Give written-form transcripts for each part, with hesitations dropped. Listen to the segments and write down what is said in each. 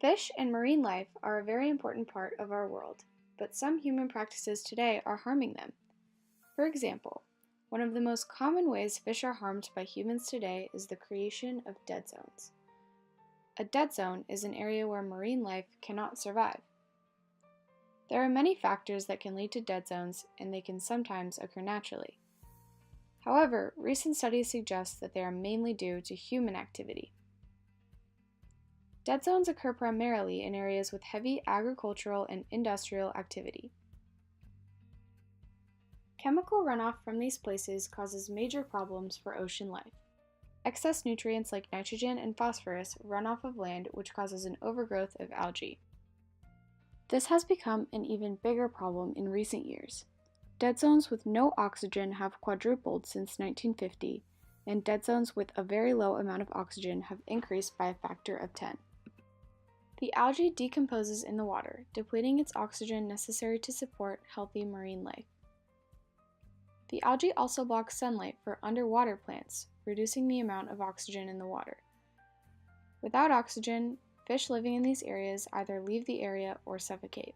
Fish and marine life are a very important part of our world, but some human practices today are harming them. For example, one of the most common ways fish are harmed by humans today is the creation of dead zones. A dead zone is an area where marine life cannot survive. There are many factors that can lead to dead zones, and they can sometimes occur naturally. However, recent studies suggest that they are mainly due to human activity. Dead zones occur primarily in areas with heavy agricultural and industrial activity. Chemical runoff from these places causes major problems for ocean life. Excess nutrients like nitrogen and phosphorus run off of land, which causes an overgrowth of algae. This has become an even bigger problem in recent years. Dead zones with no oxygen have quadrupled since 1950, and dead zones with a very low amount of oxygen have increased by a factor of 10. The algae decomposes in the water, depleting its oxygen necessary to support healthy marine life. The algae also blocks sunlight for underwater plants, reducing the amount of oxygen in the water. Without oxygen, fish living in these areas either leave the area or suffocate.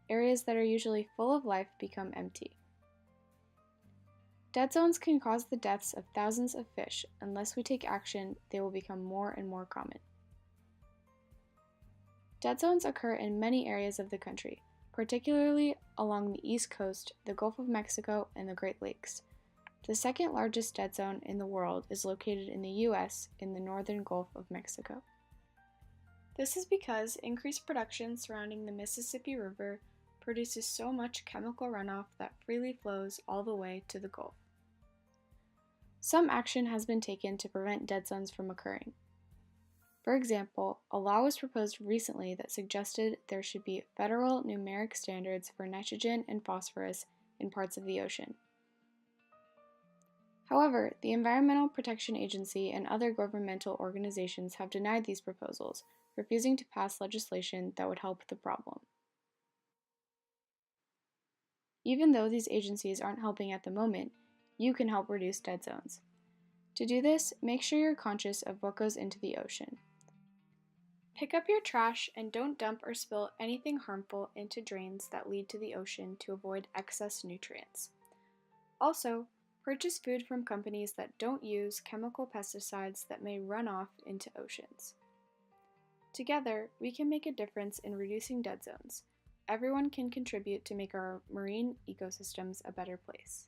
Areas that are usually full of life become empty. Dead zones can cause the deaths of thousands of fish. Unless we take action, they will become more and more common. Dead zones occur in many areas of the country, particularly along the East Coast, the Gulf of Mexico, and the Great Lakes. The second largest dead zone in the world is located in the U.S. in the northern Gulf of Mexico. This is because increased production surrounding the Mississippi River produces so much chemical runoff that freely flows all the way to the Gulf. Some action has been taken to prevent dead zones from occurring. For example, a law was proposed recently that suggested there should be federal numeric standards for nitrogen and phosphorus in parts of the ocean. However, the Environmental Protection Agency and other governmental organizations have denied these proposals, refusing to pass legislation that would help the problem. Even though these agencies aren't helping at the moment, you can help reduce dead zones. To do this, make sure you're conscious of what goes into the ocean. Pick up your trash and don't dump or spill anything harmful into drains that lead to the ocean to avoid excess nutrients. Also, purchase food from companies that don't use chemical pesticides that may run off into oceans. Together, we can make a difference in reducing dead zones. Everyone can contribute to make our marine ecosystems a better place.